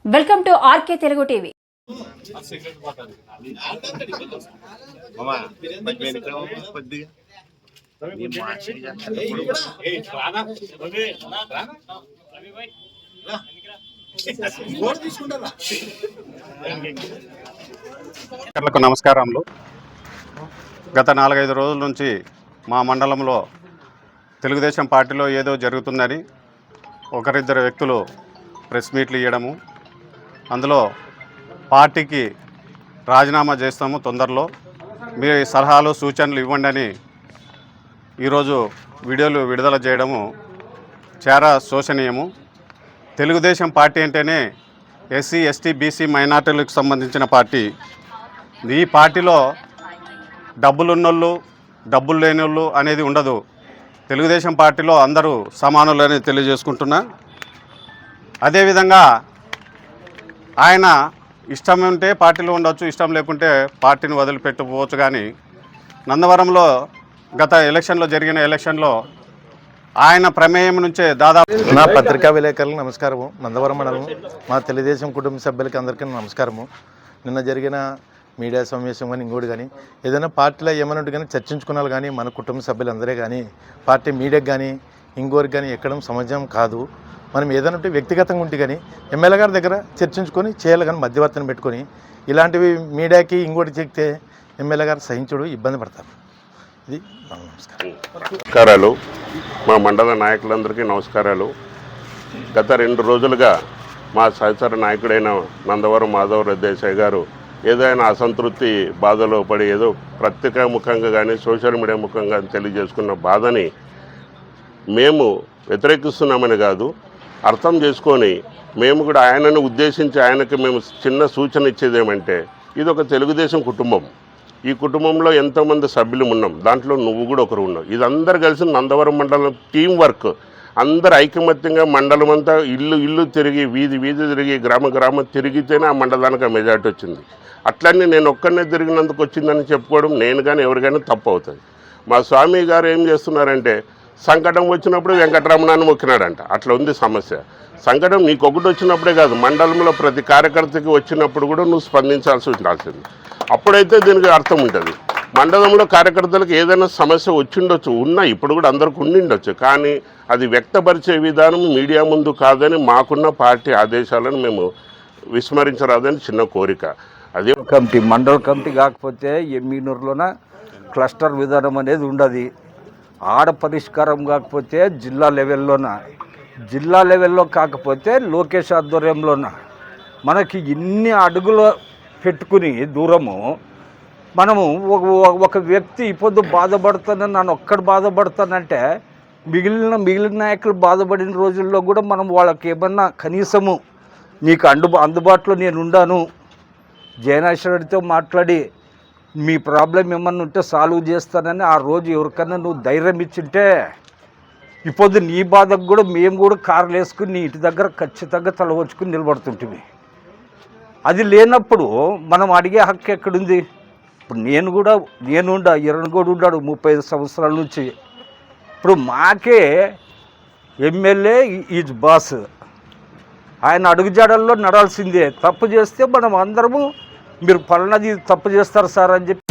Welcome to RK Telugu TV. నమస్కారములు. గత 4-5 రోజుల నుంచి మా మండలంలో తెలుగుదేశం పార్టీలో ఏదో జరుగుతుందని ఒకరిద్దరు వ్యక్తులు ప్రెస్ మీట్లు ఇవ్వడము, అందులో పార్టీకి రాజీనామా చేస్తాము తొందరలో, మీ సలహాలు సూచనలు ఇవ్వండి అని ఈరోజు వీడియోలు విడుదల చేయడము చాలా శోచనీయము. తెలుగుదేశం పార్టీ అంటేనే ఎస్సీ, ఎస్టీ, బీసీ మైనార్టీలకు సంబంధించిన పార్టీ. ఈ పార్టీలో డబ్బులున్నోళ్ళు డబ్బులు లేనోళ్ళు అనేది ఉండదు. తెలుగుదేశం పార్టీలో అందరూ సమానులని తెలియజేసుకుంటున్నా. అదేవిధంగా ఆయన ఇష్టం ఉంటే పార్టీలో ఉండొచ్చు, ఇష్టం లేకుంటే పార్టీని వదిలిపెట్టుకోవచ్చు. కానీ నందవరంలో గత ఎలక్షన్లో జరిగిన ఎలక్షన్లో ఆయన ప్రమేయం నుంచే దాదాపు నా పత్రికా విలేకరులకు నమస్కారము. నందవరం మండలం మా తెలుగుదేశం కుటుంబ సభ్యులకి అందరికీ నమస్కారము. నిన్న జరిగిన మీడియా సమావేశం కానీ ఇంకోటి కానీ ఏదైనా పార్టీలో ఏమైనా కానీ చర్చించుకున్నారు కానీ మన కుటుంబ సభ్యులందరే కానీ పార్టీ మీడియాకి కానీ ఇంకోరికి కానీ ఎక్కడం సమాజం కాదు. మనం ఏదైనా ఉంటే వ్యక్తిగతంగా ఉంటే కానీ ఎమ్మెల్యే గారి దగ్గర చర్చించుకొని చేయాలి, కానీ మధ్యవర్తిని పెట్టుకొని ఇలాంటివి మీడియాకి ఇంకోటి చెప్తే ఎమ్మెల్యే గారు సహించుడు ఇబ్బంది పడతారు. ఇది నమస్కారాలు. మా మండల నాయకులందరికీ నమస్కారాలు. గత 2 రోజులుగా మా సహచర నాయకుడైన నందవరం మాధవ దేశాయ్ గారు ఏదైనా అసంతృప్తి బాధలో పడి ఏదో ప్రత్యేక ముఖంగా కానీ సోషల్ మీడియా ముఖంగా తెలియజేసుకున్న బాధని మేము వ్యతిరేకిస్తున్నామని కాదు, అర్థం చేసుకొని మేము కూడా ఆయనను ఉద్దేశించి ఆయనకి మేము చిన్న సూచన ఇచ్చేది ఏమంటే, ఇది ఒక తెలుగుదేశం కుటుంబం. ఈ కుటుంబంలో ఎంతోమంది సభ్యులు ఉన్నాం, దాంట్లో నువ్వు కూడా ఒకరు ఉన్నావు. ఇది అందరు కలిసి నందవరం మండలం టీం వర్క్, అందరు ఐకమత్యంగా మండలం అంతా ఇల్లు తిరిగి వీధి తిరిగి గ్రామం తిరిగితేనే ఆ మండలానికి ఆ మెజార్టీ వచ్చింది. అట్లన్నీ నేను ఒక్కనే తిరిగినందుకు వచ్చిందని చెప్పుకోవడం నేను కానీ ఎవరికైనా తప్పు అవుతుంది. మా స్వామి గారు ఏం చేస్తున్నారంటే, సంకటం వచ్చినప్పుడు వెంకటరమణాన్ని మొక్కినాడంట. అట్లా ఉంది సమస్య. సంకటం నీకు ఒకటి వచ్చినప్పుడే కాదు, మండలంలో ప్రతి కార్యకర్తకి వచ్చినప్పుడు కూడా నువ్వు స్పందించాల్సి ఉండాల్సింది. అప్పుడైతే దీనికి అర్థం ఉంటుంది. మండలంలో కార్యకర్తలకు ఏదైనా సమస్య వచ్చిండొచ్చు, ఇప్పుడు కూడా అందరికి ఉండిండొచ్చు, కానీ అది వ్యక్తపరిచే విధానం మీడియా ముందు కాదని మాకున్న పార్టీ ఆదేశాలను మేము విస్మరించరాదని చిన్న కోరిక. అదే కమిటీ మండల కమిటీ కాకపోతే ఎమ్మినూరులోన క్లస్టర్ విధానం అనేది ఉండదు. ఆడ పరిష్కారం కాకపోతే జిల్లా లెవెల్లో కాకపోతే లోకేష్ ఆధ్వర్యంలోన మనకి ఇన్ని అడుగులు పెట్టుకుని దూరము మనము ఒక వ్యక్తి ఇప్పుడు బాధపడుతానని నన్ను ఒక్కడు బాధపడతానంటే మిగిలిన నాయకులు బాధపడిన రోజుల్లో కూడా మనం వాళ్ళకి ఏమన్నా కనీసము నీకు అందుబాటులో నేను ఉండాను, జయనాశ్వరుడితో మాట్లాడి మీ ప్రాబ్లం ఏమన్నా ఉంటే సాల్వ్ చేస్తానని ఆ రోజు ఎవరికన్నా నువ్వు ధైర్యం ఇచ్చింటే ఇప్పుడు నీ బాధకు కూడా మేము కూడా కార్లు వేసుకుని నీ ఇంటి దగ్గర ఖచ్చితంగా తలవచ్చుకుని నిలబడుతుంటివి. అది లేనప్పుడు మనం అడిగే హక్కు ఎక్కడుంది? ఇప్పుడు నేనుండా ఇరణగోడు ఉన్నాడు 35 సంవత్సరాల నుంచి. ఇప్పుడు మాకే ఎమ్మెల్యే ఈజ్ బాస్, ఆయన అడుగుజాడల్లో నడాల్సిందే. తప్పు చేస్తే మనం అందరము మీరు పలానాది తప్పు చేస్తారు సార్ అని చెప్పి